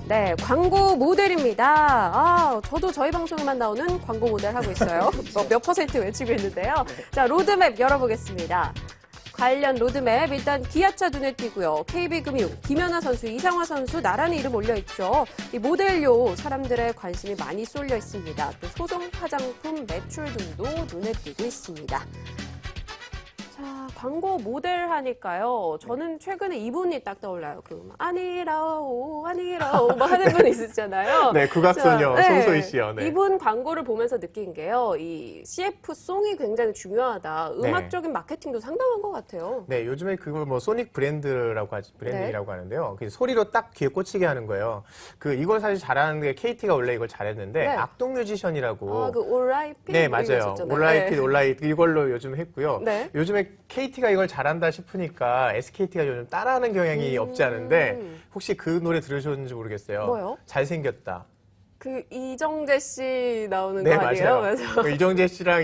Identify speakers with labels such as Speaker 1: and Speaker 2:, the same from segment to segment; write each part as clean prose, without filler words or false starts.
Speaker 1: 네, 광고 모델입니다. 저도 저희 방송에만 나오는 광고 모델 하고 있어요. 몇 퍼센트 외치고 있는데요. 자, 로드맵 열어보겠습니다. 관련 로드맵 일단 기아차 눈에 띄고요. KB금융, 김연아 선수, 이상화 선수 나란히 이름 올려있죠. 이 모델료 사람들의 관심이 많이 쏠려 있습니다. 또 소정 화장품 매출 등도 눈에 띄고 있습니다. 자, 광고 모델 하니까요. 저는 최근에 이분이 딱 떠올라요. 아니라오, 아니라오, 뭐 하는 분 있으시잖아요.
Speaker 2: 네, 국악소녀 송소희 씨요. 네.
Speaker 1: 이분 광고를 보면서 느낀 게요. 이 CF송이 굉장히 중요하다. 음악적인 마케팅도 상당한 것 같아요.
Speaker 2: 네, 요즘에 그걸 뭐 소닉 브랜딩이라고 하는데요. 그 소리로 딱 귀에 꽂히게 하는 거예요. 이걸 사실 잘하는 게 KT가 원래 이걸 잘했는데 악동 뮤지션이라고.
Speaker 1: 올라이핏?
Speaker 2: 네, 맞아요. 올라이핏 이걸로 요즘 했고요.
Speaker 1: 네.
Speaker 2: 요즘에 KT가 이걸 잘한다 싶으니까 SKT가 요즘 따라하는 경향이 없지 않은데 혹시 그 노래 들으셨는지 모르겠어요.
Speaker 1: 뭐요?
Speaker 2: 잘생겼다.
Speaker 1: 이정재 씨 나오는
Speaker 2: 네,
Speaker 1: 거 아니에요?
Speaker 2: 맞아요. 이정재 씨랑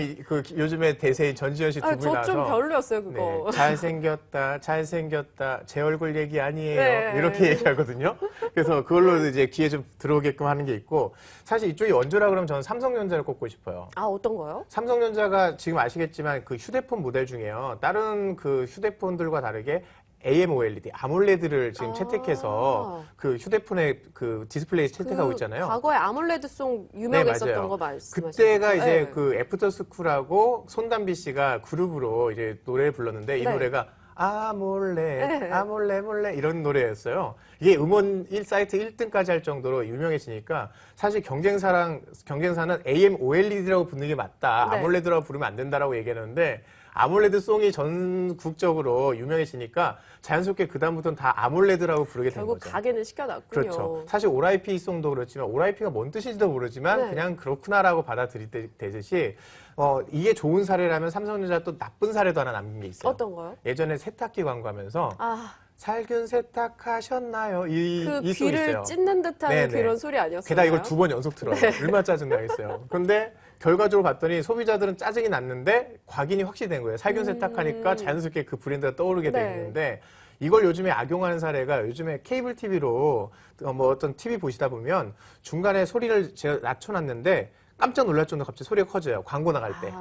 Speaker 2: 요즘에 대세인 전지현 씨 두 분이 나와서.
Speaker 1: 저 좀 별로였어요, 그거.
Speaker 2: 네, 잘생겼다, 제 얼굴 얘기 아니에요.
Speaker 1: 네.
Speaker 2: 이렇게 얘기하거든요. 그래서 그걸로 이제 귀에 좀 들어오게끔 하는 게 있고, 사실 이쪽이 원조라 그러면 저는 삼성전자를 꼽고 싶어요.
Speaker 1: 아, 어떤 거요?
Speaker 2: 삼성전자가 지금 아시겠지만 그 휴대폰 모델 중에요. 다른 그 휴대폰들과 다르게 AMOLED, 아몰레드를 지금 채택해서 그 휴대폰에 그 디스플레이에 채택하고 있잖아요.
Speaker 1: 과거에 아몰레드송 유명했었던
Speaker 2: 네,
Speaker 1: 거 말씀하시죠?
Speaker 2: 그때가 이제 그 애프터스쿨하고 손담비 씨가 그룹으로 이제 노래를 불렀는데 이 노래가 몰래 이런 노래였어요. 이게 음원 1사이트 1등까지 할 정도로 유명해지니까 사실 경쟁사는 AMOLED라고 부르는 게 맞다. 아몰레드라고 부르면 안 된다라고 얘기하는데 아몰레드 송이 전국적으로 유명해지니까 자연스럽게 그다음부터는 다 아몰레드라고 부르게 된 거죠.
Speaker 1: 결국 가게는 시켜놨군요.
Speaker 2: 그렇죠. 사실 ORIP 송도 그렇지만 ORIP가 뭔 뜻인지도 모르지만 그냥 그렇구나라고 받아들이듯이 이게 좋은 사례라면 삼성전자 또 나쁜 사례도 하나 남긴 게 있어요.
Speaker 1: 어떤 거요?
Speaker 2: 예전에 세탁기 광고하면서 살균 세탁하셨나요? 이 소리
Speaker 1: 귀를
Speaker 2: 있어요.
Speaker 1: 찢는 듯한 그런 소리 아니었어요?
Speaker 2: 게다가 이걸 2번 연속 들어요. 얼마나 짜증나겠어요. 그런데 결과적으로 봤더니 소비자들은 짜증이 났는데 각인이 확실히 된 거예요. 살균 세탁하니까 자연스럽게 그 브랜드가 떠오르게 되는데 이걸 요즘에 악용하는 사례가 요즘에 케이블 TV로 뭐 어떤 TV 보시다 보면 중간에 소리를 제가 낮춰놨는데 깜짝 놀랄 정도로 갑자기 소리가 커져요. 광고 나갈 때.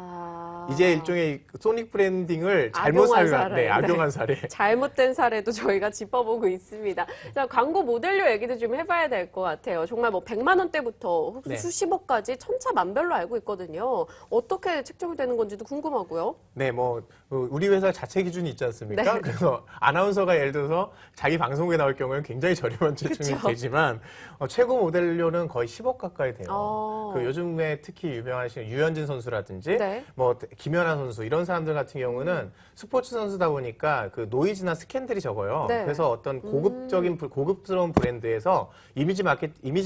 Speaker 2: 이제 일종의 소닉 브랜딩을 잘못 악용한 사례.
Speaker 1: 잘못된 사례도 저희가 짚어보고 있습니다. 자, 광고 모델료 얘기도 좀 해봐야 될 것 같아요. 정말 뭐 100만 원대부터 혹시 수십억까지 천차만별로 알고 있거든요. 어떻게 책정이 되는 건지도 궁금하고요.
Speaker 2: 네, 뭐 우리 회사 자체 기준이 있지 않습니까? 그래서 아나운서가 예를 들어서 자기 방송국에 나올 경우에는 굉장히 저렴한 책정이 되지만 최고 모델료는 거의 10억 가까이 돼요. 요즘에 특히 유명하신 유현진 선수라든지 뭐 김연아 선수 이런 사람들 같은 경우는 스포츠 선수다 보니까 그 노이즈나 스캔들이 적어요. 그래서 어떤 고급스러운 브랜드에서 이미지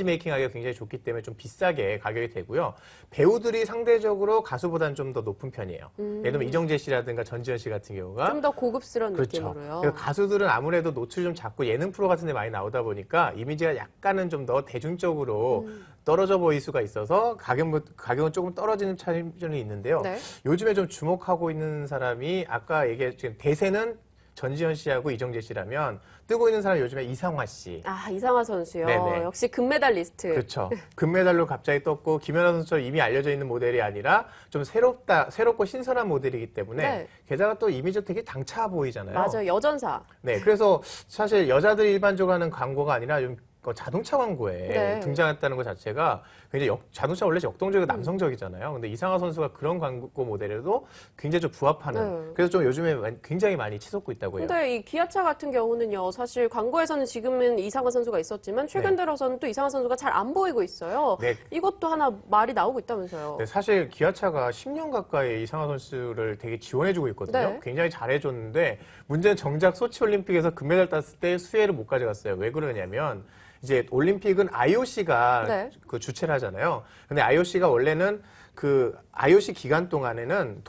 Speaker 2: 메이킹하기가 굉장히 좋기 때문에 좀 비싸게 가격이 되고요. 배우들이 상대적으로 가수보다는 좀 더 높은 편이에요. 예를 들면 이정재 씨라든가 전지현 씨 같은 경우가
Speaker 1: 좀 더 고급스러운 느낌으로요.
Speaker 2: 그래서 가수들은 아무래도 노출이 좀 작고 예능 프로 같은 데 많이 나오다 보니까 이미지가 약간은 좀 더 대중적으로 떨어져 보일 수가 있어서 가격은 조금 떨어지는 차이점이 있는데요. 요즘에 좀 주목하고 있는 사람이 아까 얘기했지만 대세는 전지현 씨하고 이정재 씨라면 뜨고 있는 사람이 요즘에 이상화 씨.
Speaker 1: 이상화 선수요. 역시 금메달리스트.
Speaker 2: 그렇죠. 금메달로 갑자기 떴고 김연아 선수처럼 이미 알려져 있는 모델이 아니라 좀 새롭고 신선한 모델이기 때문에 게다가 또 이미지가 되게 당차 보이잖아요.
Speaker 1: 맞아요. 여전사.
Speaker 2: 네, 그래서 사실 여자들이 일반적으로 하는 광고가 아니라 좀 자동차 광고에 등장했다는 것 자체가 굉장히 자동차 원래 역동적이고 남성적이잖아요. 근데 이상화 선수가 그런 광고 모델에도 굉장히 좀 부합하는 그래서 좀 요즘에 굉장히 많이 치솟고 있다고 해요.
Speaker 1: 근데 이 기아차 같은 경우는요. 사실 광고에서는 지금은 이상화 선수가 있었지만 최근 들어서는 또 이상화 선수가 잘 안 보이고 있어요. 이것도 하나 말이 나오고 있다면서요.
Speaker 2: 네, 사실 기아차가 10년 가까이 이상화 선수를 되게 지원해주고 있거든요. 굉장히 잘해줬는데 문제는 정작 소치올림픽에서 금메달 땄을 때 수혜를 못 가져갔어요. 왜 그러냐면 이제 올림픽은 IOC가 그 주최를 하잖아요. 근데 IOC가 원래는 그 IOC 기간 동안에는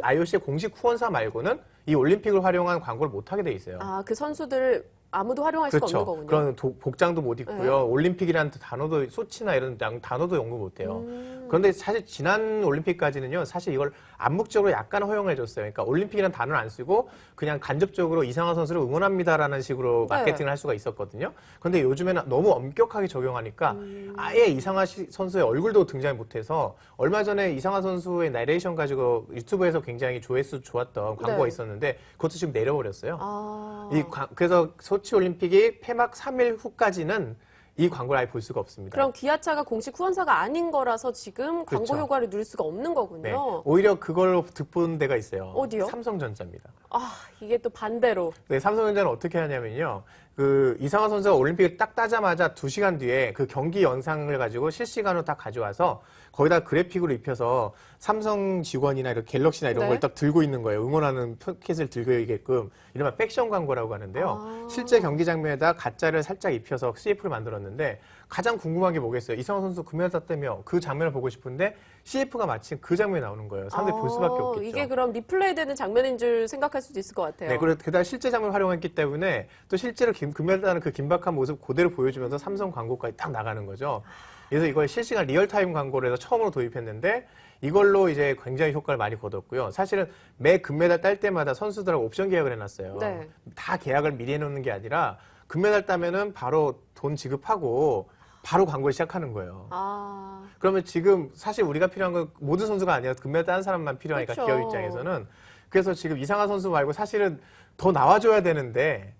Speaker 2: IOC의 공식 후원사 말고는 이 올림픽을 활용한 광고를 못 하게 돼 있어요.
Speaker 1: 그 선수들을 아무도 활용할 수가 없는 거군요.
Speaker 2: 그런 복장도 못 입고요.
Speaker 1: 네.
Speaker 2: 올림픽이라는 단어도 소치나 이런 단어도 연구 못 해요. 그런데 사실 지난 올림픽까지는요. 사실 이걸 암묵적으로 약간 허용해 줬어요. 그러니까 올림픽이라는 단어를 안 쓰고 그냥 간접적으로 이상화 선수를 응원합니다라는 식으로 마케팅을 할 수가 있었거든요. 그런데 요즘에는 너무 엄격하게 적용하니까 아예 이상화 선수의 얼굴도 등장을 못해서 얼마 전에 이상화 선수의 내레이션 가지고 유튜브에서 굉장히 조회수 좋았던 광고가
Speaker 1: 네.
Speaker 2: 있었는데 그것도 지금 내려버렸어요.
Speaker 1: 아.
Speaker 2: 그래서 소치 올림픽이 폐막 3일 후까지는 이 광고를 아예 볼 수가 없습니다.
Speaker 1: 그럼 기아차가 공식 후원사가 아닌 거라서 지금 광고
Speaker 2: 그렇죠.
Speaker 1: 효과를 누릴 수가 없는 거군요.
Speaker 2: 네. 오히려 그걸로 득본 데가 있어요.
Speaker 1: 어디요?
Speaker 2: 삼성전자입니다.
Speaker 1: 아, 이게 또 반대로.
Speaker 2: 네, 삼성전자는 어떻게 하냐면요. 그 이상화 선수가 올림픽을 딱 따자마자 2시간 뒤에 그 경기 영상을 가지고 실시간으로 딱 가져와서 거기다 그래픽으로 입혀서 삼성 직원이나 이런 갤럭시나 이런
Speaker 1: 네.
Speaker 2: 걸 딱 들고 있는 거예요. 응원하는 포켓을 들고 있게끔 이른바 백션 광고라고 하는데요.
Speaker 1: 아.
Speaker 2: 실제 경기 장면에다 가짜를 살짝 입혀서 CF를 만들었는데 가장 궁금한 게 뭐겠어요. 이상화 선수 금메달 땄다며 그 장면을 보고 싶은데 CF가 마침 그 장면이 나오는 거예요. 사람들이 볼 수밖에 없겠죠.
Speaker 1: 이게 그럼 리플레이 되는 장면인 줄 생각할 수도 있을 것 같아요.
Speaker 2: 네, 그리고 게다가 실제 장면을 활용했기 때문에 또 실제로 금메달 따는 그 긴박한 모습 그대로 보여주면서 삼성 광고까지 딱 나가는 거죠. 그래서 이걸 실시간 리얼타임 광고를 해서 처음으로 도입했는데 이걸로 이제 굉장히 효과를 많이 거뒀고요. 사실은 매 금메달 딸 때마다 선수들하고 옵션 계약을 해놨어요.
Speaker 1: 네.
Speaker 2: 다 계약을 미리 해놓는 게 아니라 금메달 따면은 바로 돈 지급하고 바로 광고를 시작하는 거예요.
Speaker 1: 아,
Speaker 2: 그러면 지금 사실 우리가 필요한 건 모든 선수가 아니라 금메달 딴 사람만 필요하니까
Speaker 1: 그쵸.
Speaker 2: 기업 입장에서는. 그래서 지금 이상화 선수 말고 사실은 더 나와줘야 되는데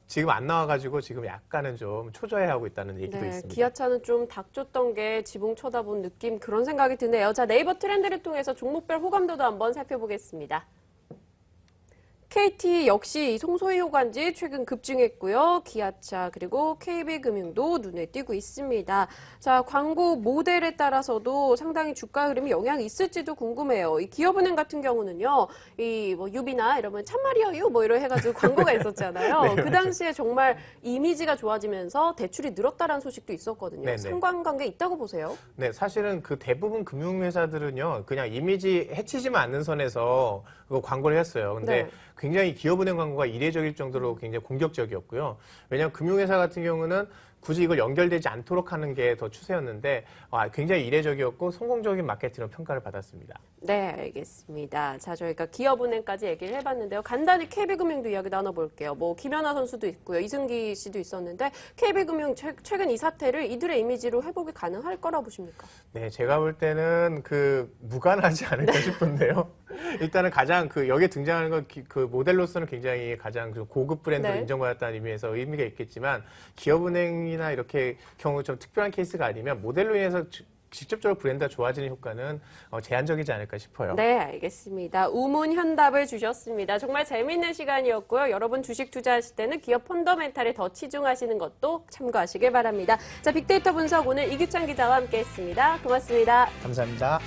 Speaker 2: 지금 안 나와가지고 지금 약간은 좀 초조해하고 있다는 얘기도
Speaker 1: 네,
Speaker 2: 있습니다.
Speaker 1: 기아차는 좀 닥쳤던 게 지붕 쳐다본 느낌 그런 생각이 드네요. 자, 네이버 트렌드를 통해서 종목별 호감도도 한번 살펴보겠습니다. KT 역시 이 송소희 호간지 최근 급증했고요. 기아차 그리고 KB금융도 눈에 띄고 있습니다. 자, 광고 모델에 따라서도 상당히 주가 흐름이 영향이 있을지도 궁금해요. 이 기업은행 같은 경우는요, 이 뭐 유비나 이러면 참말이에요 뭐 이런 해가지고 광고가 있었잖아요.
Speaker 2: 네,
Speaker 1: 그 당시에 정말 이미지가 좋아지면서 대출이 늘었다라는 소식도 있었거든요.
Speaker 2: 네, 네.
Speaker 1: 상관관계 있다고 보세요?
Speaker 2: 네, 사실은 그 대부분 금융회사들은요, 그냥 이미지 해치지만 않는 선에서 그거 광고를 했어요. 근데
Speaker 1: 네.
Speaker 2: 굉장히 기업은행 광고가 이례적일 정도로 굉장히 공격적이었고요. 왜냐하면 금융회사 같은 경우는 굳이 이걸 연결되지 않도록 하는 게 더 추세였는데 굉장히 이례적이었고 성공적인 마케팅으로 평가를 받았습니다.
Speaker 1: 네, 알겠습니다. 자, 저희가 기업은행까지 얘기를 해봤는데요. 간단히 KB금융도 이야기 나눠볼게요. 뭐 김연아 선수도 있고요. 이승기 씨도 있었는데 KB금융 최근 이 사태를 이들의 이미지로 회복이 가능할 거라 보십니까?
Speaker 2: 네, 제가 볼 때는 무관하지 않을까 싶은데요. 일단은 가장 여기에 등장하는 건 그 모델로서는 굉장히 가장 고급 브랜드로
Speaker 1: 네.
Speaker 2: 인정받았다는 의미에서 의미가 있겠지만 기업은행이나 이렇게 경우 좀 특별한 케이스가 아니면 모델로 인해서 직접적으로 브랜드가 좋아지는 효과는 제한적이지 않을까 싶어요.
Speaker 1: 네, 알겠습니다. 우문현답을 주셨습니다. 정말 재미있는 시간이었고요. 여러분 주식 투자하실 때는 기업 펀더멘탈에 더 치중하시는 것도 참고하시길 바랍니다. 자, 빅데이터 분석 오늘 이규찬 기자와 함께했습니다. 고맙습니다.
Speaker 2: 감사합니다.